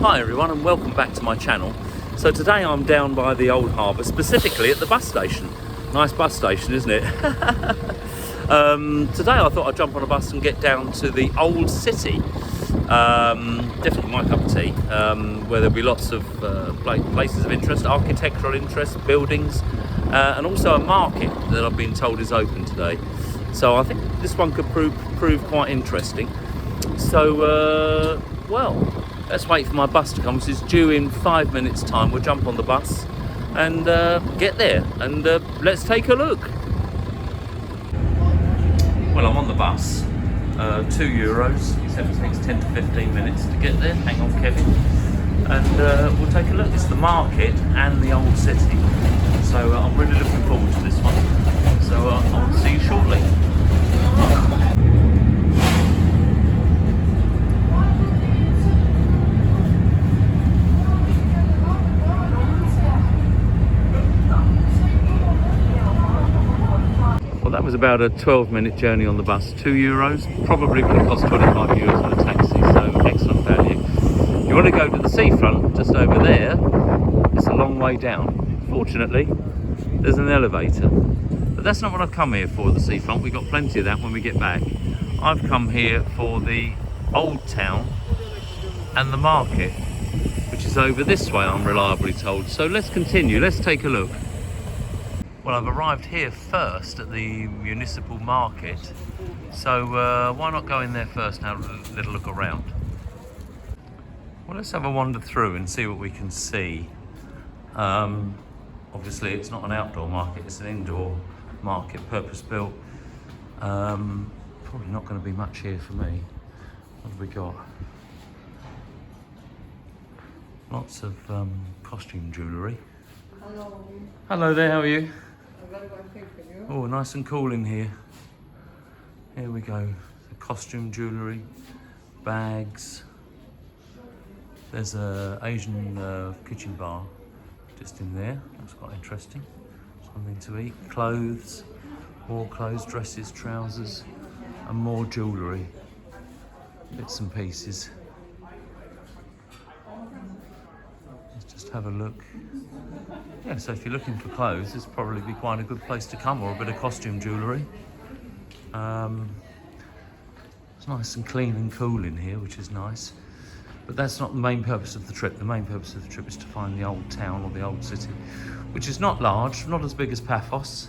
Hi everyone and welcome back to my channel. So today I'm down by the Old Harbour, specifically at the bus station. Nice bus station, isn't it? Today I thought I'd jump on a bus and get down to the Old City. Definitely my cup of tea, where there'll be lots of places of interest, architectural interest, buildings, and also a market that I've been told is open today. So I think this one could prove quite interesting. So, well, let's wait for my bus to come. It's due in 5 minutes' time. We'll jump on the bus and get there, and let's take a look. Well, I'm on the bus. €2. He said it takes 10 to 15 minutes to get there. Hang on, Kevin. And we'll take a look. It's the market and the Old City. So I'm really looking forward to this one. So I'll see you shortly. That was about a 12-minute journey on the bus. €2, probably would have cost €25 on a taxi, so excellent value. You want to go to the seafront, just over there, it's a long way down. Fortunately, there's an elevator. But that's not what I've come here for, the seafront. We've got plenty of that when we get back. I've come here for the old town and the market, which is over this way, I'm reliably told. So let's continue, let's take a look. Well, I've arrived here first at the municipal market, so why not go in there first and have a little look around? Well, let's have a wander through and see what we can see. Obviously, it's not an outdoor market, it's an indoor market, purpose-built. Probably not going to be much here for me. What have we got? Lots of costume jewellery. Hello. Hello there, how are you? Very well, thank you. Oh, nice and cool in here. Here we go. The costume jewellery, bags. There's a Asian kitchen bar just in there. That's quite interesting. Something to eat. Clothes, more clothes, dresses, trousers, and more jewellery. Bits and pieces. Let's just have a look. Yeah, so if you're looking for clothes, this probably be quite a good place to come, or a bit of costume jewellery. It's nice and clean and cool in here, which is nice. But that's not the main purpose of the trip. The main purpose of the trip is to find the old town or the old city, which is not large, not as big as Paphos,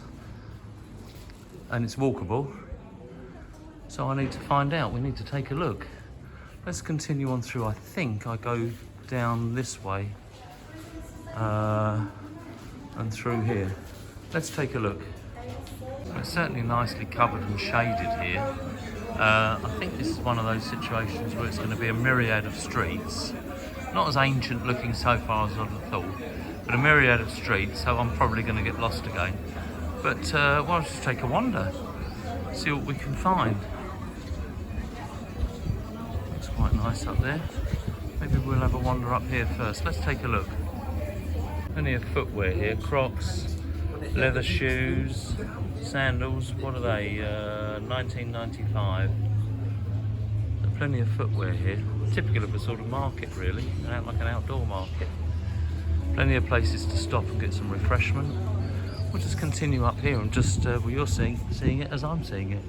and it's walkable. So I need to find out, we need to take a look. Let's continue on through. I think I go down this way. And through here. Let's take a look. It's certainly nicely covered and shaded here. I think this is one of those situations where it's going to be a myriad of streets. Not as ancient looking so far as I'd have thought, but a myriad of streets, so I'm probably going to get lost again. But well, I'll just take a wander, see what we can find. Looks quite nice up there. Maybe we'll have a wander up here first. Let's take a look. Plenty of footwear here, Crocs, leather shoes, sandals, what are they, 1995. So plenty of footwear here, typical of a sort of market really, like an outdoor market. Plenty of places to stop and get some refreshment. We'll just continue up here and just, well, you're seeing it as I'm seeing it.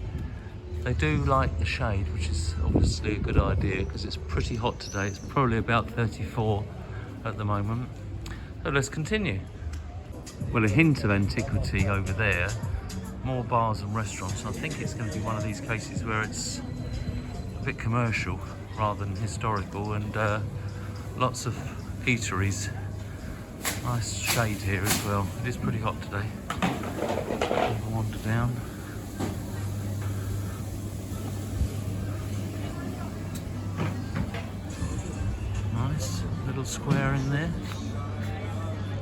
They do like the shade, which is obviously a good idea because it's pretty hot today. It's probably about 34 at the moment. So let's continue. Well, a hint of antiquity over there. More bars and restaurants. I think it's going to be one of these cases where it's a bit commercial rather than historical, and lots of eateries. Nice shade here as well. It is pretty hot today. Have a wander down. Nice little square in there.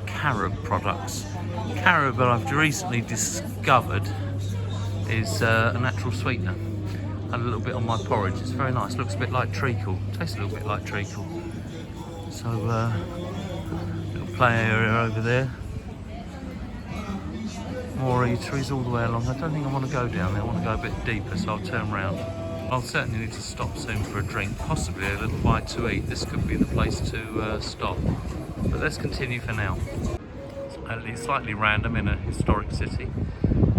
Carob products. Carob, I've recently discovered, is a natural sweetener. Had a little bit on my porridge. It's very nice. Looks a bit like treacle. Tastes a little bit like treacle. So, little play area over there. More eateries all the way along. I don't think I want to go down there. I want to go a bit deeper, so I'll turn around. I'll certainly need to stop soon for a drink, possibly a little bite to eat. This could be the place to stop. But let's continue for now. It's slightly random in a historic city.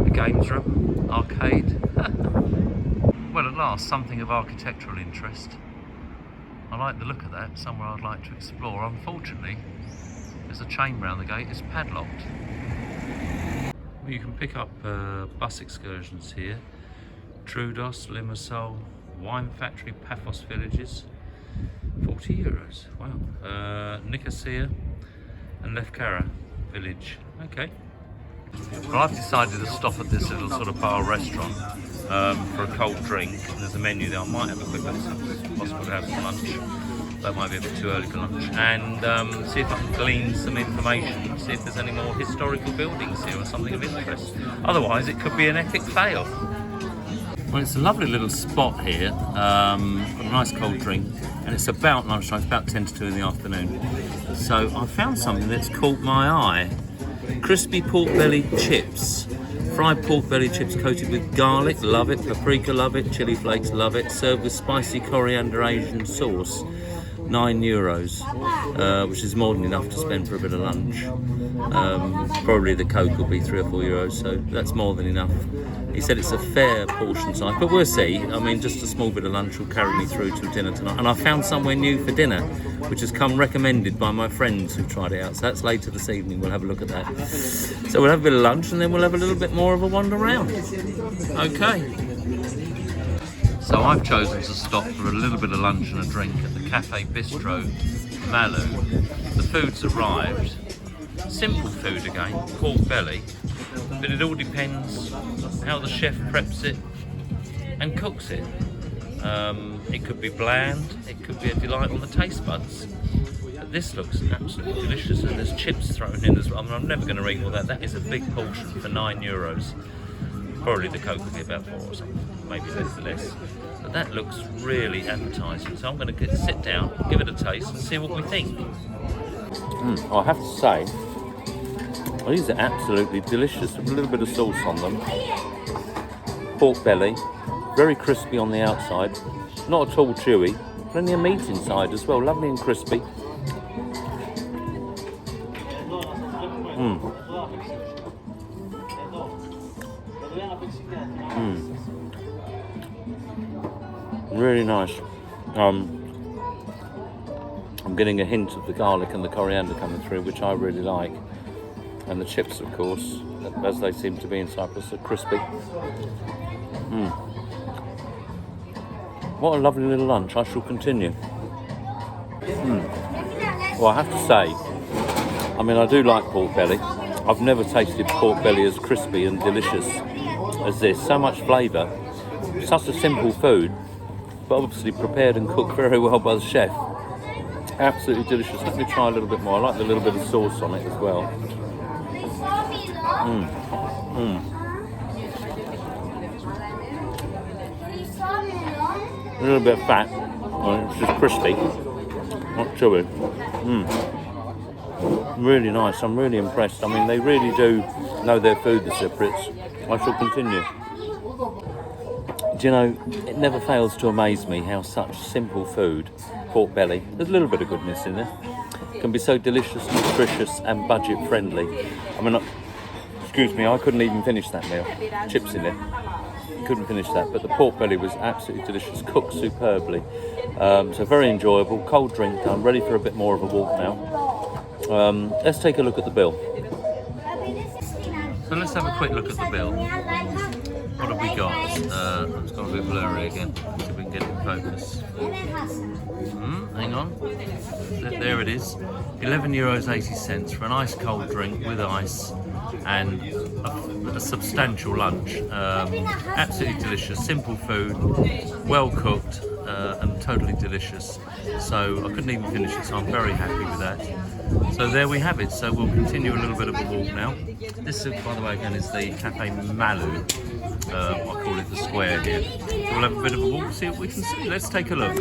A games room, arcade. Well, at last, something of architectural interest. I like the look of that, somewhere I'd like to explore. Unfortunately, there's a chain round the gate, it's padlocked. Well, you can pick up bus excursions here. Troodos, Limassol, Wine Factory, Paphos villages. €40. Wow. Nicosia and Lefkara village. Okay. Well, I've decided to stop at this little sort of bar restaurant for a cold drink. There's a menu there. I might have a quick look. It's possible to have some lunch. That might be a bit too early for lunch. And see if I can glean some information. See if there's any more historical buildings here or something of interest. Otherwise, it could be an epic fail. Well, it's a lovely little spot here. Got a nice cold drink. And it's about lunchtime. It's about 10 to 2 in the afternoon. So I found something that's caught my eye. Crispy pork belly chips. Fried pork belly chips coated with garlic, love it. Paprika, love it. Chili flakes, love it. Served with spicy coriander Asian sauce. €9, which is more than enough to spend for a bit of lunch. Probably the Coke will be €3 or €4, so that's more than enough. He said it's a fair portion size, but we'll see. I mean, just a small bit of lunch will carry me through to dinner tonight. And I found somewhere new for dinner, which has come recommended by my friends who tried it out. So that's later this evening. We'll have a look at that. So we'll have a bit of lunch and then we'll have a little bit more of a wander around. Okay. So I've chosen to stop for a little bit of lunch and a drink at the Cafe Bistro Malu. The food's arrived. Simple food again, pork belly, but it all depends how the chef preps it and cooks it. It could be bland, it could be a delight on the taste buds. But this looks absolutely delicious, and there's chips thrown in as well. I mean, I'm never going to eat all that. That is a big portion for €9. Probably the Coke would be about 4 or something, maybe less. But that looks really appetising. So I'm going to sit down, give it a taste, and see what we think. I have to say, these are absolutely delicious. With a little bit of sauce on them. Pork belly, very crispy on the outside, not at all chewy. Plenty of meat inside as well, lovely and crispy. Really nice. I'm getting a hint of the garlic and the coriander coming through, which I really like. And the chips, of course, as they seem to be in Cyprus, are crispy. What a lovely little lunch. I shall continue. Well, I have to say, I mean, I do like pork belly. I've never tasted pork belly as crispy and delicious as this. So much flavour. Such a simple food, but obviously prepared and cooked very well by the chef. Absolutely delicious. Let me try a little bit more. I like the little bit of sauce on it as well. A little bit of fat. It's just crispy, not chewy. Really nice. I'm really impressed. I mean, they really do know their food, the Cypriots. I shall continue. Do you know, it never fails to amaze me how such simple food, pork belly, there's a little bit of goodness in there, can be so delicious, nutritious and budget friendly. I mean, excuse me, I couldn't even finish that meal. Chips in there. Couldn't finish that, but the pork belly was absolutely delicious, cooked superbly. So very enjoyable. Cold drink done, ready for a bit more of a walk now. Let's take a look at the bill. So let's have a quick look at the bill. What have we got? It's got a bit blurry again. See if we can get it in focus. Hang on. There it is. €11.80 for an ice cold drink with ice and a substantial lunch. Absolutely delicious, simple food, well cooked and totally delicious. So I couldn't even finish it, so I'm very happy with that. So there we have it. So we'll continue a little bit of a walk now. This, by the way, again is the Cafe Malu. I call it the square here. So we'll have a bit of a walk, see what we can see. Let's take a look.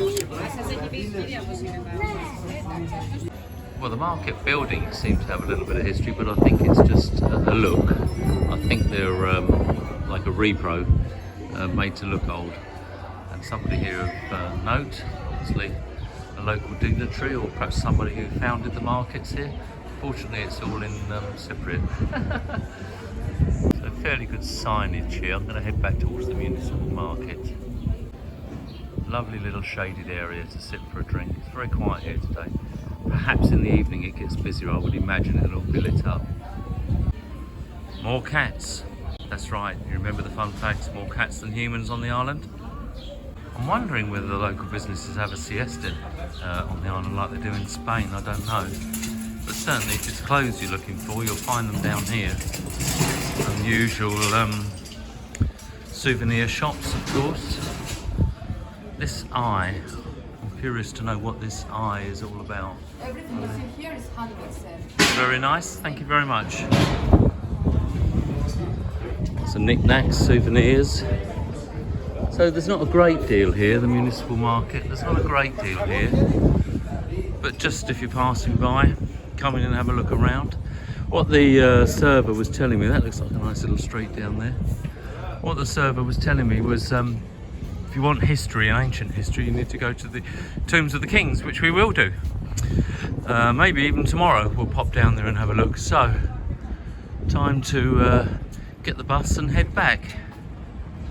Well, the market building seems to have a little bit of history, but I think it's just a look. I think they're like a repro made to look old. somebody here of note, obviously a local dignitary or perhaps somebody who founded the markets here. Fortunately it's all in Cypriot. So fairly good signage here. I'm going to head back towards the municipal market. Lovely little shaded area to sit for a drink. It's very quiet here today. Perhaps in the evening it gets busier. I would imagine it'll all be lit up. More cats. That's right, you remember the fun facts, more cats than humans on the island? I'm wondering whether the local businesses have a siesta on the island like they do in Spain, I don't know. But certainly if it's clothes you're looking for, you'll find them down here. Unusual souvenir shops, of course. This eye, I'm curious to know what this eye is all about. Everything you see here is 100%. Very nice, thank you very much. Some knickknacks, souvenirs. So there's not a great deal here, the municipal market. There's not a great deal here. But just if you're passing by, come in and have a look around. What the server was telling me, that looks like a nice little street down there. What the server was telling me was if you want history and ancient history, you need to go to the tombs of the kings, which we will do. Maybe even tomorrow we'll pop down there and have a look. So, time to get the bus and head back.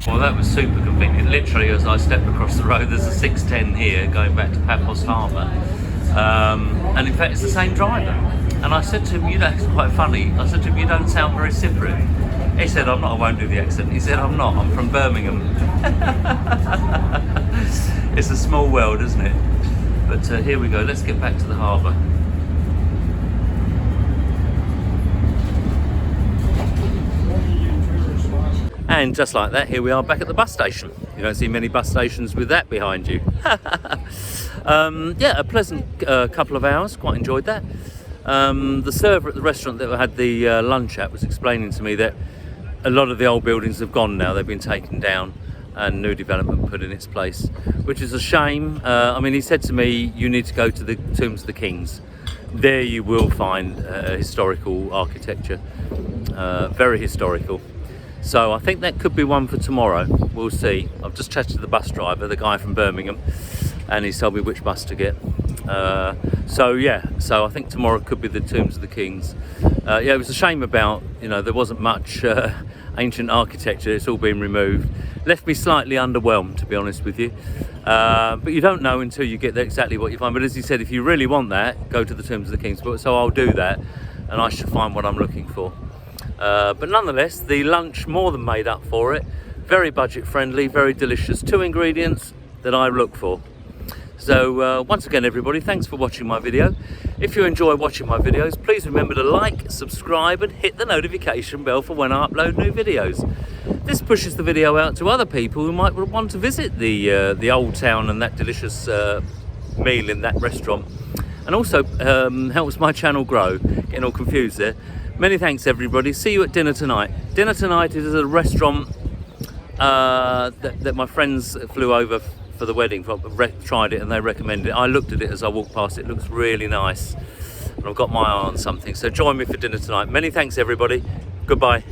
Well, that was super convenient. Literally, as I stepped across the road, there's a 610 here going back to Paphos Harbour. And in fact, it's the same driver. And I said to him, that's quite funny. I said to him, you don't sound very Cypriot. He said, I'm not, I won't do the accent. He said, I'm not, I'm from Birmingham. It's a small world, isn't it? But here we go, let's get back to the harbour. And just like that, here we are back at the bus station. You don't see many bus stations with that behind you. Yeah, a pleasant couple of hours, quite enjoyed that. The server at the restaurant that I had the lunch at was explaining to me that a lot of the old buildings have gone now, they've been taken down and new development put in its place, which is a shame. I mean, he said to me, you need to go to the tombs of the kings. There you will find historical architecture, very historical. So I think that could be one for tomorrow. We'll see. I've just chatted to the bus driver, the guy from Birmingham, and he's told me which bus to get. So yeah, so I think tomorrow could be the tombs of the kings. Yeah, it was a shame about, there wasn't much ancient architecture. It's all been removed. Left me slightly underwhelmed, to be honest with you. But you don't know until you get there exactly what you find. But as he said, if you really want that, go to the tombs of the kings. So I'll do that, and I should find what I'm looking for. But nonetheless, the lunch more than made up for it. Very budget friendly, very delicious. 2 ingredients that I look for. So once again, everybody, thanks for watching my video. If you enjoy watching my videos, please remember to like, subscribe and hit the notification bell for when I upload new videos. This pushes the video out to other people who might want to visit the old town and that delicious meal in that restaurant. And also helps my channel grow. Getting all confused there. Many thanks, everybody. See you at dinner tonight. Dinner tonight is at a restaurant that my friends flew over for the wedding. Tried it and they recommended it. I looked at it as I walked past. It looks really nice. And I've got my eye on something. So join me for dinner tonight. Many thanks, everybody. Goodbye.